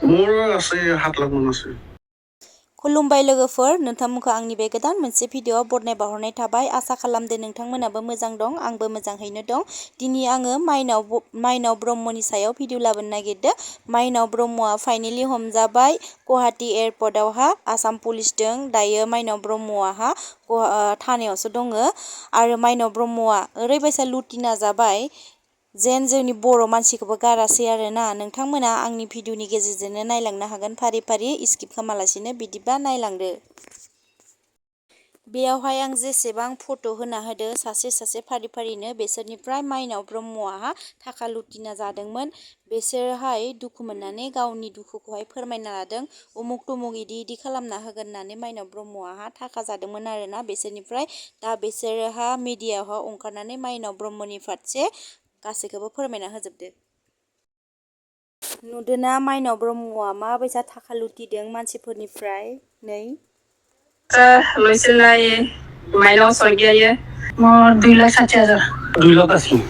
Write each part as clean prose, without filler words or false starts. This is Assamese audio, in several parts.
মোৰ আছে 7 লাখ মান আছে। खुलुमबाय लोगोफोर, नोंथांमोनखौ आंनि बे गोदान मोनसे भिडिअआव बरनाय बावहरनाय थाबाय। आसा खालामदों नोंथांमोनाबो मोजां दं, आंबो मोजाङैनो दं। दिनै आङो माइनाव ब्रह्मनि सायाव भिडिअ लाबोनो नागिरदों। माइनाव ब्रह्मआ फाइनेलि हमजाबाय गुवाहाटी एयारपर्टआवहा आसाम पुलिसजों। दायो माइनाव ब्रह्मआहा थानायावसो दङ आरो माइनाव ब्रह्मआ ओरैबायसा लुटिना जाबाय जेन जोंनि बर' मानसिखौबो गारासै आरोना। नोंथांमोना आंनि भिडिअनि गेजेरजोंनो नायलांनो हागोन फारि फारि स्किप खालामालासिनो। बिदिबा नायलांदो। बेयावहाय आं जेसेबां फट' होना होदो सासे फारि फारिनो बेसोरनिफ्राय माइनाव ब्रह्मआ थाखा लुटिना जादोंमोन। बेसोरहाय दुखु मोननानै गावनि दुखुखौहाय फोरमायना लादों। उमुक तुमुक इदि खालामना होगोन होननानै माइनाव ब्रह्मआ थाखा जादोंमोन आरोना बेसोरनिफ्राय। दा बिसोरहा मिडियायाव ओंखारनानै माइनाव ब्रह्मनि फारसे गासैखौबो फोरमायना होजोबदो। नुदोना माइनाव ब्रह्मआ माबायसा थाखा लुटिदों मानसिफोरनिफ्राय। नै লৈছিল माइनाव स्वर्गीयाये মোৰ 2,60,000 2,80,000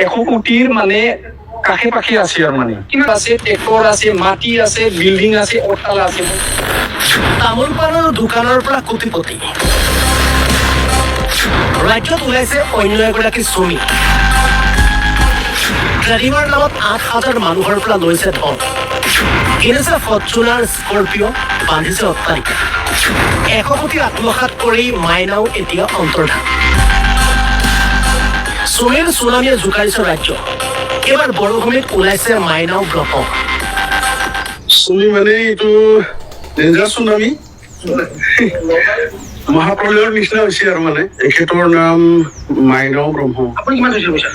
1 কোটিৰ মানে কাষে পাখে আছে আৰু মানে কিমান আছে, ট্ৰেক্টৰ আছে, মাটি আছে, বিল্ডিং আছে, অট্টালা আছে। তামোল পাণৰ দোকানৰ পৰা কোটিপতি ৰাজ্যত ওলাইছে অন্য এগৰাকী শ্ৰমিক। ট্ৰেডিঙৰ নামত 8,000 মানুহৰ পৰা লৈছে ধন, কিনিছে ফৰ্চুনাৰ, স্কৰ্পিঅ', বান্ধিছে অট্টালিকা। 1 কোটি আত্মসাৎ কৰি মাইনাও এতিয়া অন্তৰ্ধান। সুনীল চুনামীয়ে জোকাৰিছে ৰাজ্য। এইবাৰ বৰভূমিত ওলাইছে মাইনাও ব্ৰহ্ম। চুমি মানে এইটো ডেঞ্জাৰ চুনামি মহাপ্ৰলয়ৰ নিচিনা হৈছে আৰু মানে। এখেতৰ নাম মাইনাও ব্ৰহ্ম। আপুনি কিমান থৈছে পইচা?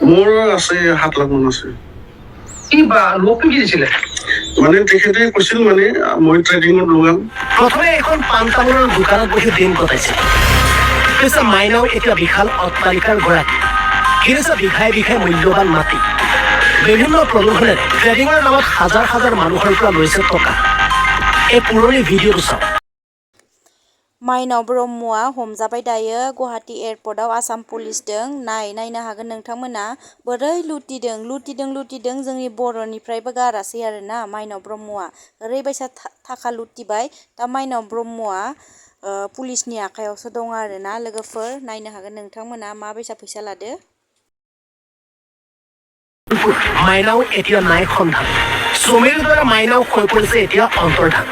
মোৰ আছে 7 লাখ মান আছে। কি বা লোকটো কি দিছিলে? মানে তেখেতে কৈছিল মানে মই ট্ৰেডিঙত লগাম। প্ৰথমে এখন পাণ তামোলৰ দোকানত বহি দিন কটাইছিল। পিছে মাইনাও এতিয়া বিশাল অট্টালিকাৰ গৰাকী। কিনিছে বিঘাই বিঘাই মূল্যৱান মাটি। বিভিন্ন প্ৰলোভনেৰে ট্ৰেডিঙৰ নামত হাজাৰ মানুহৰ পৰা লৈছে টকা। এই পুৰণি ভিডিঅ'টো চাওক। माइनाव ब्रह्मआ हमजाबाय दायो गुवाहाटी एयारपर्टआव आसाम पुलिसजों। नायनो हागोन नोंथांमोना बोरै लुटिदों जोंनि बर'निफ्रायबो गारासै आरोना। माइनाव ब्रह्मआ ओरैबायसा थाखा लुटिबाय। दा माइनाव ब्रह्मआ पुलिसनि आखायावसो दं आरोना लोगोफोर। नायनो हागोन नोंथांमोना माबायसा फैसा लादो। মাইনাও এতিয়া নাই সন্ধান। শ্ৰমিৰ দ্বাৰা মাইনাও হৈ পৰিছে এতিয়া অন্তৰ্ধান।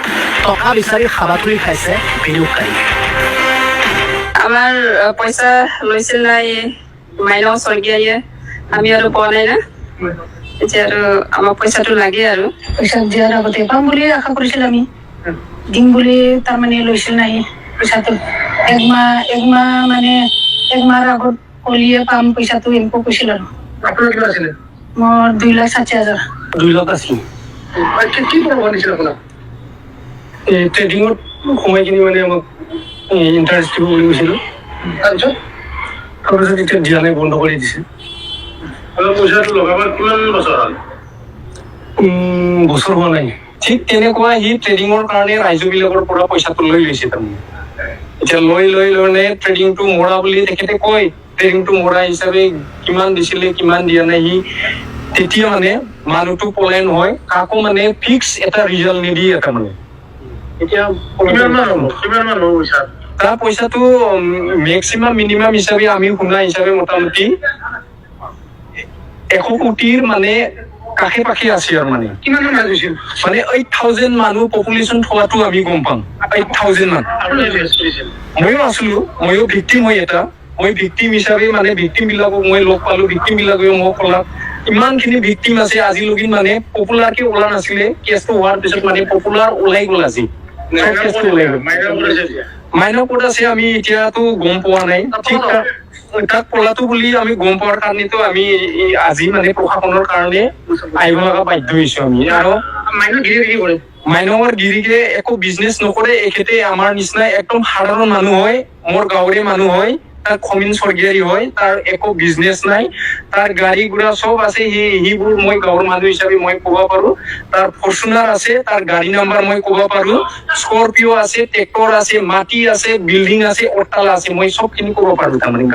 টকা বিচাৰি হাবাথুৰি খাইছে বিনিয়োগকাৰী। আমাৰ পইচা লৈছিল মাইনাও স্वर्গীয়ায়ে, আমি আৰু পোৱা নাই না। এতিয়া আৰু আমাক পইচাটো লাগে আৰু পইচা দিয়াৰ আগতে পাম বুলি আশা কৰিছিল আমি, দিম বুলি তাৰমানে লৈছিল নাই পইচাটো। এক মাহৰ আগত কলিয়ে পাম পইচাটো এনেকৈ কৈছিল আৰু। আপোনাৰ কিমান আছিলে? মোৰ 2,60,000। 2,80,000 কি কৰিব দিছিল আপোনাক? ট্ৰেডিঙত সোমাই কিনি মানে আমাক ইণ্টাৰেষ্ট দিব বুলি কৈছিলোঁ। তাৰপিছত এতিয়া দিয়া নাই, বন্ধ কৰি দিছে। পইচাটো লগাবৰ কিমান বছৰ হ'ল? বছৰ হোৱা নাই। ঠিক তেনেকুৱা সি ট্ৰেডিঙৰ কাৰণে ৰাইজবিলাকৰ পৰা পইচাটো লৈ লৈছে তাৰমানে। এতিয়া লৈ মানে ট্ৰেডিংটো মৰা বুলি তেখেতে কয়। ট্ৰেডিংটো মৰা হিচাপে কিমান দিছিলে কিমান দিয়া নাই সি তেতিয়া মানে মানুহটো পলায়ন হয়, কাকো মানে ফিক্স এটা ৰিজাল্ট নিদিয়ে তাৰমানে। এতিয়া তাৰ পইচাটো মেক্সিমাম মিনিমাম হিচাপে আমি শুনা হিচাপে মোটামুটি 1 কোটিৰ মানে কাষে পাখে আছে আৰু মানে। কিমান মান দিছিল? মানে 8,000 মানুহ পপুলেশ্যন থোৱাটো আমি গম পাম। 8,000 মান। ময়ো আছিলো, ময়ো ভিক্টিম হয় এটা। মই ভিক্টিম হিচাপে মানে ভিক্টিম বিলাকক মই লগ পালো, ভিক্টিম বিলাকে মোক ক'লাক ইমানখিনি ভিক্টিম আছে আজিলৈকে মানে পপুলাৰকে ওলা নাছিলে। কেছটো হোৱাৰ পিছত মানে পপুলাৰ ওলাই গ'ল আজি। মাইনাও ক'ত আছে আমি এতিয়াতো গম পোৱা নাই। ঠিক তাক পলাটো বুলি আমি গম পোৱাৰ কাৰণেতো আমি আজি মানে প্ৰশাসনৰ কাৰণে আহিব লগা বাধ্য হৈছো আমি। আৰু মাইনাৱৰ গিৰিকে একো বিজনেছ নকৰে। এখেতে আমাৰ নিচিনা একদম সাধাৰণ মানুহ হয়, মোৰ গাঁৱৰে মানুহ হয়। তাৰ খমিন স্বৰ্গীয়াৰী হয়, তাৰ একো বিজনেছ নাই। তাৰ গাড়ী ঘোড়া চব আছে, সেইবোৰ মই গাঁৱৰ মানুহ হিচাপে মই ক'ব পাৰো। তাৰ ফৰ্চুনাৰ আছে, তাৰ গাড়ী নাম্বাৰ মই ক'ব পাৰো। স্কৰ্পিঅ' আছে, ট্ৰেক্টৰ আছে, মাটি আছে, বিল্ডিং আছে, অট্টালা আছে, মই চবখিনি ক'ব পাৰো তাৰমানে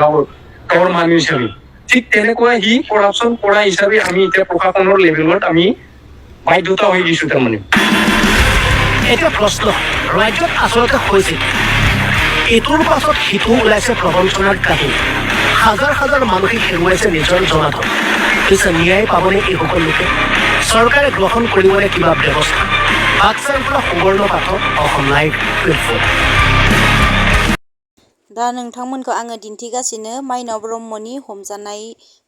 গাঁৱৰ মানুহ হিচাপে। ঠিক তেনেকুৱা সি কৰাপশ্যন কৰা হিচাপে আমি এতিয়া প্ৰশাসনৰ লেভেলত আমি বাধ্যতা হৈ গৈছোঁ তাৰমানে। এতিয়া প্ৰশ্ন ৰাজ্যত আচলতে হৈছিল এইটোৰ পাছত সিটো ওলাইছে প্ৰবঞ্চনাৰ কাহিনী। হাজাৰ হাজাৰ মানুহে হেৰুৱাইছে নিজৰ জনাধন। পিছে ন্যায় পাবনে এইসকল লোকে? চৰকাৰে গ্ৰহণ কৰিবনে কিবা ব্যৱস্থা? বাক্সাৰ পৰা সুবৰ্ণ পাঠক, অসম লাইভ 24। दा नोंथांमोनखौ आङो दिन्थिगासिनो माइनाव ब्रह्मनि हमजानाय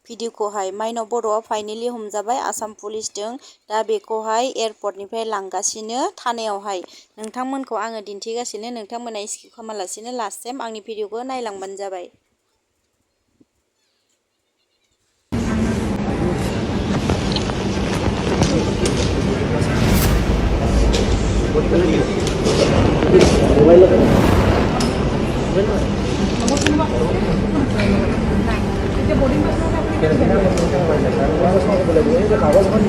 भिडिअखौहाय। माइनाव बर'आ फाइनेलि हमजाबाय आसाम पुलिसजों। दा बेखौहाय एयारपर्टनिफ्राय लांगासिनो थानायावहाय। नोंथांमोनखौ आङो दिन्थिगासिनो, नोंथांमोना स्किप खालामालासिनो लास्टसिम आंनि भिडिअखौ नायलांबानो जाबाय। কাগজখন